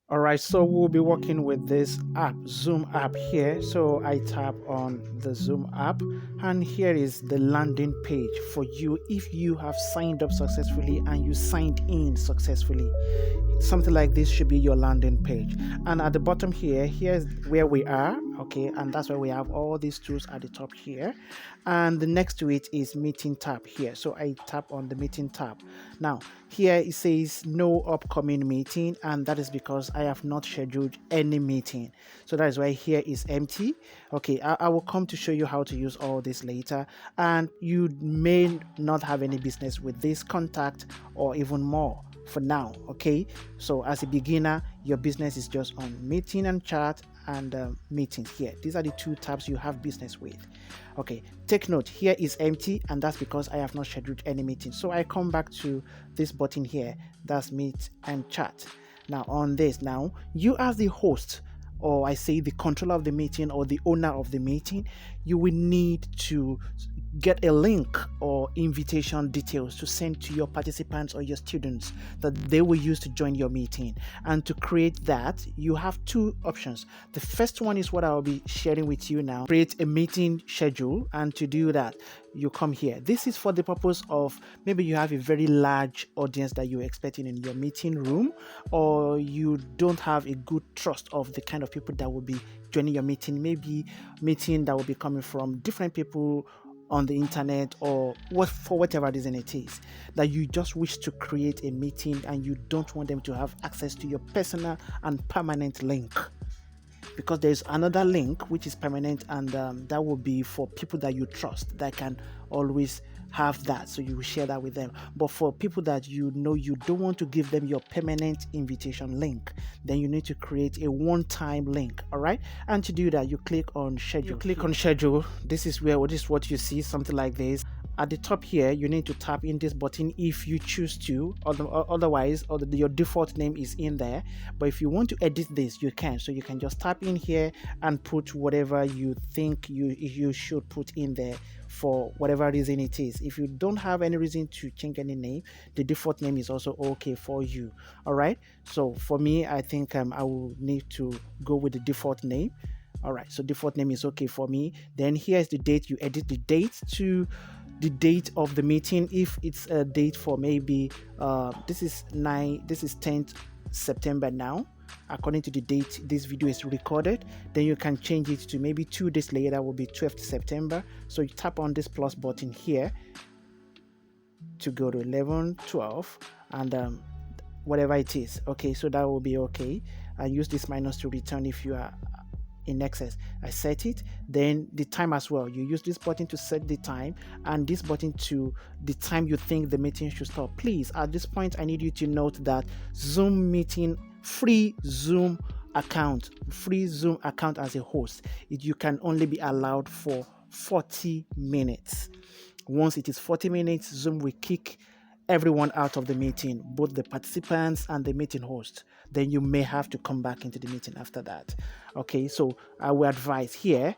All right, so we'll be working with this app, Zoom app here. So I tap on the Zoom app, and here is the landing page for you if you have signed up successfully and you signed in successfully. Something like this should be your landing page. And at the bottom here's where we are, okay, and that's where we have all these tools at the top here. And the next to it is meeting tab here. So I tap on the meeting tab. Now here it says no upcoming meeting, and that is because I have not scheduled any meeting. So that is why here is empty. Okay, I will come to show you how to use all this later, and you may not have any business with this contact or even more for now. Okay, so as a beginner, your business is just on meeting and chat and meetings here. These are the two tabs you have business with. Okay, take note, here is empty, and that's because I have not scheduled any meeting. So I come back to this button here, that's meet and chat. Now on this, now you as the host, or I say the controller of the meeting or the owner of the meeting, you will need to get a link or invitation details to send to your participants or your students that they will use to join your meeting. And to create that, you have two options. The first one is what I'll be sharing with you now. Create a meeting schedule, and to do that, you come here. This is for the purpose of maybe you have a very large audience that you're expecting in your meeting room, or you don't have a good trust of the kind of people that will be joining your meeting. Maybe meeting that will be coming from different people on the internet, or what, for whatever reason it is, that you just wish to create a meeting and you don't want them to have access to your personal and permanent link, because there's another link which is permanent, and that will be for people that you trust that can always have that, so you will share that with them. But for people that you know you don't want to give them your permanent invitation link, then you need to create a one-time link. All right, and to do that, you click on schedule. This is what you see, something like this. At the top here, you need to tap in this button if you choose to, otherwise your default name is in there. But if you want to edit this, you can. So you can just tap in here and put whatever you think you should put in there for whatever reason it is. If you don't have any reason to change any name, the default name is also okay for you. All right, so for me, I think I will need to go with the default name. All right, so default name is okay for me. Then here's the date. You edit the date to the date of the meeting. If it's a date for maybe this is 10th September now, according to the date this video is recorded, then you can change it to maybe 2 days later, that will be 12th September. So you tap on this plus button here to go to 11, 12, and whatever it is. Okay, so that will be okay. I use this minus to return if you are in excess. I set it. Then the time as well, you use this button to set the time, and this button to the time you think the meeting should stop. Please, at this point, I need you to note that Zoom meeting, free Zoom account as a host, you can only be allowed for 40 minutes. Once it is 40 minutes, Zoom will kick everyone out of the meeting, both the participants and the meeting host. Then you may have to come back into the meeting after that. Okay, so I will advise here,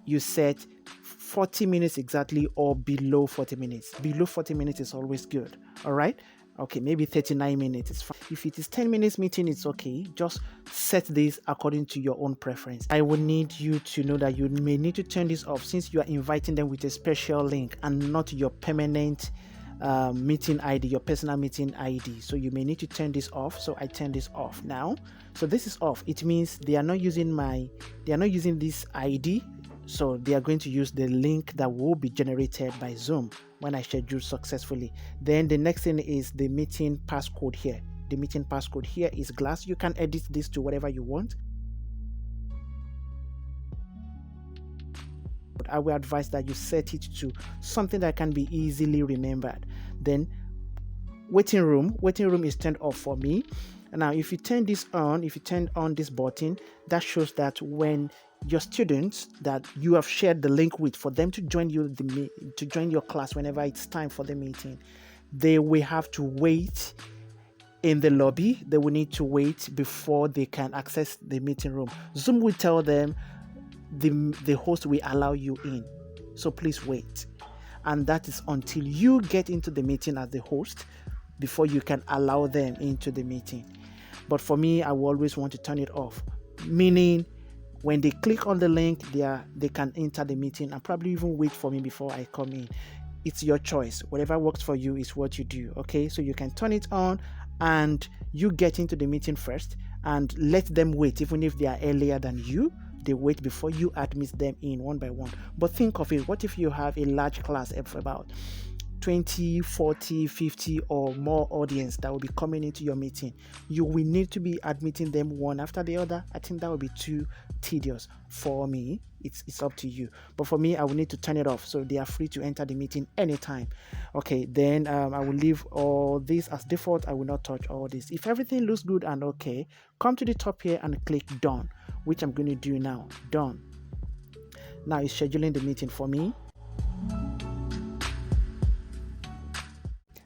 you set 40 minutes exactly, or below 40 minutes. Below 40 minutes is always good. All right, okay, maybe 39 minutes is fine. If it is 10 minutes meeting, it's okay. Just set this according to your own preference. I will need you to know that you may need to turn this off, since you are inviting them with a special link and not your permanent meeting ID, your personal meeting ID. So you may need to turn this off. So I turn this off now. So this is off. It means they are not using this ID. So they are going to use the link that will be generated by Zoom when I schedule successfully. Then the next thing is the meeting passcode here. The meeting passcode here is glass. You can edit this to whatever you want. I will advise that you set it to something that can be easily remembered. Then waiting room is turned off for me. Now if you turn this on, if you turn on this button, that shows that when your students that you have shared the link with, for them to join you to join your class whenever it's time for the meeting, they will have to wait in the lobby. They will need to wait before they can access the meeting room. Zoom will tell them the host will allow you in, so please wait. And that is until you get into the meeting as the host before you can allow them into the meeting. But for me, I will always want to turn it off, meaning when they click on the link, they can enter the meeting and probably even wait for me before I come in. It's your choice. Whatever works for you is what you do. Okay, so you can turn it on and you get into the meeting first and let them wait. Even if they are earlier than you, they wait before you admit them in one by one. But think of it, what if you have a large class of about 20, 40, 50 or more audience that will be coming into your meeting? You will need to be admitting them one after the other. I think that would be too tedious for me. It's up to you, but for me, I will need to turn it off so they are free to enter the meeting anytime. Okay, then I will leave all this as default. I will not touch all this. If everything looks good and okay, come to the top here and click done, which I'm going to do now. Done. Now it's scheduling the meeting for me.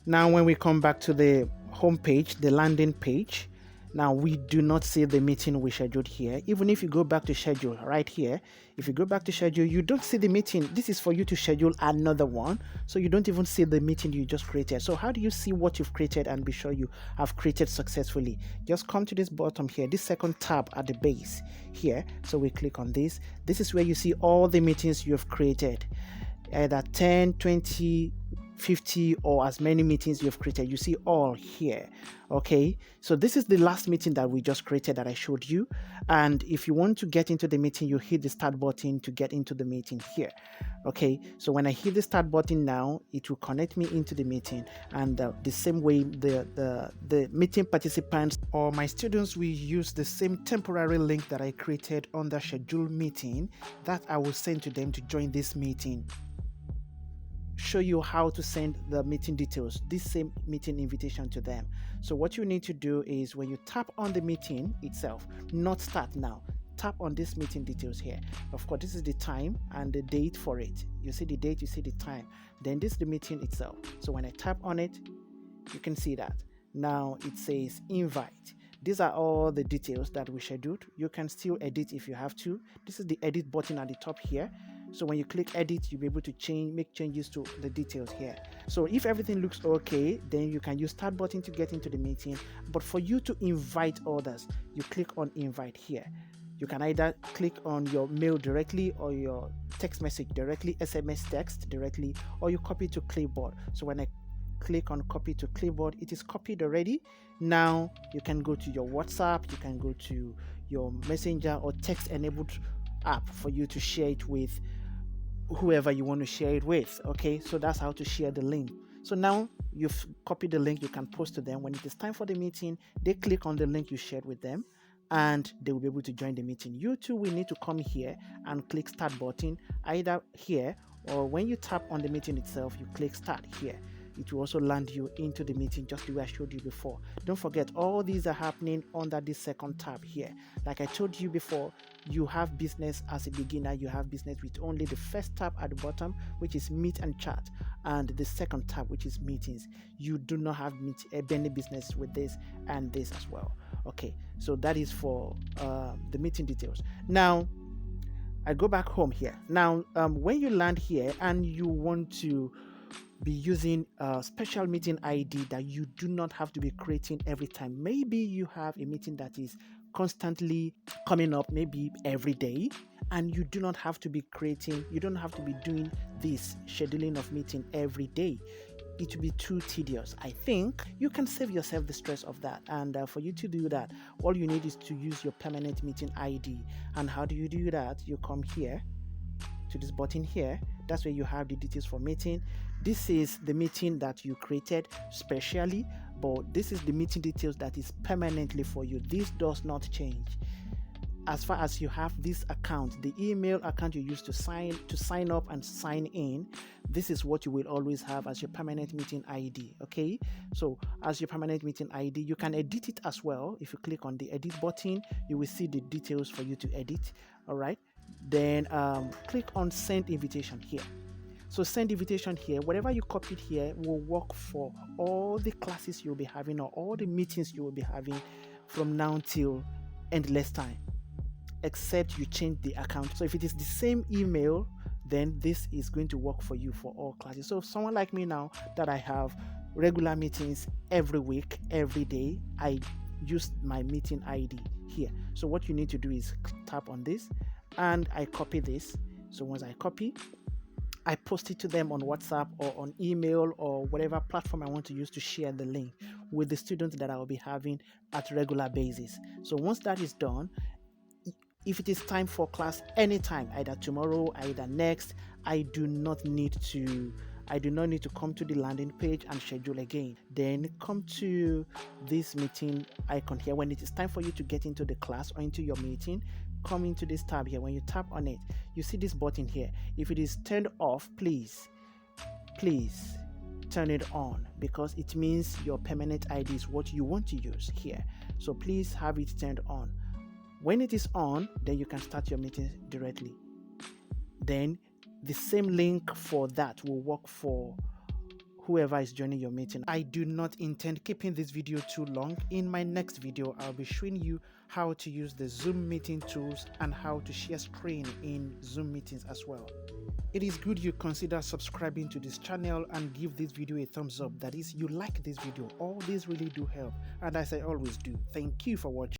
Now when we come back to the home page, the landing page, now we do not see the meeting we scheduled here. Even if you go back to schedule right here, if you go back to schedule, you don't see the meeting. This is for you to schedule another one, so you don't even see the meeting you just created. So how do you see what you've created and be sure you have created successfully? Just come to this bottom here, this second tab at the base here. So we click on this. This is where you see all the meetings you have created, either 10, 20, 50 or as many meetings you've created. You see all here. Okay, so this is the last meeting that we just created that I showed you. And if you want to get into the meeting, you hit the start button to get into the meeting here. Okay, so when I hit the start button now, it will connect me into the meeting, and the same way the meeting participants or my students will use the same temporary link that I created under schedule meeting that I will send to them to join this meeting. Show you how to send the meeting details, this same meeting invitation to them. So what you need to do is when you tap on the meeting itself, not start now, tap on this meeting details here. Of course, this is the time and the date for it. You see the date, you see the time, then this is the meeting itself. So when I tap on it, you can see that now it says invite. These are all the details that we scheduled. You can still edit if you have to. This is the edit button at the top here. So when you click edit, you'll be able to make changes to the details here. So if everything looks okay, then you can use start button to get into the meeting. But for you to invite others, you click on invite here. You can either click on your mail directly or your text message directly, SMS text directly, or you copy to clipboard. So when I click on copy to clipboard, it is copied already. Now you can go to your WhatsApp, you can go to your Messenger or text enabled app for you to share it with whoever you want to share it with. Okay, so that's how to share the link. So now you've copied the link, you can post to them. When it is time for the meeting, they click on the link you shared with them and they will be able to join the meeting. You too will need to come here and click start button, either here or when you tap on the meeting itself, you click start here. It will also land you into the meeting just the way I showed you before. Don't forget, all these are happening under this second tab here. Like I told you before, you have business as a beginner, you have business with only the first tab at the bottom, which is meet and chat, and the second tab, which is meetings. You do not have any business with this and this as well. Okay, so that is for the meeting details. Now I go back home here. Now when you land here and you want to be using a special meeting ID that you do not have to be creating every time. Maybe you have a meeting that is constantly coming up, maybe every day, and you do not have to be creating, you don't have to be doing this scheduling of meeting every day. It will be too tedious. I think you can save yourself the stress of that, and for you to do that, all you need is to use your permanent meeting ID. And how do you do that? You come here to this button here. That's where you have the details for meeting. This is the meeting that you created specially, but this is the meeting details that is permanently for you. This does not change. As far as you have this account, the email account you use to sign up and sign in, this is what you will always have as your permanent meeting ID. Okay, so as your permanent meeting ID, you can edit it as well. If you click on the edit button, you will see the details for you to edit. All right, then click on send invitation here. So send invitation here, whatever you copied here will work for all the classes you'll be having or all the meetings you will be having from now till endless time, except you change the account. So if it is the same email, then this is going to work for you for all classes. So someone like me now that I have regular meetings every week, every day, I use my meeting ID here. So what you need to do is tap on this, and I copy this. So once I copy, I post it to them on WhatsApp or on email or whatever platform I want to use to share the link with the students that I will be having at regular basis. So once that is done, if it is time for class anytime, either tomorrow, either next, I do not need to come to the landing page and schedule again. Then come to this meeting icon here. When it is time for you to get into the class or into your meeting, come into this tab here. When you tap on it, you see this button here. If it is turned off, please turn it on, because it means your permanent ID is what you want to use here. So please have it turned on. When it is on, then you can start your meeting directly. Then the same link for that will work for whoever is joining your meeting. I do not intend keeping this video too long. In my next video, I'll be showing you how to use the Zoom meeting tools and how to share screen in Zoom meetings as well. It is good you consider subscribing to this channel and give this video a thumbs up. That is, you like this video. All these really do help, and as I always do, thank you for watching.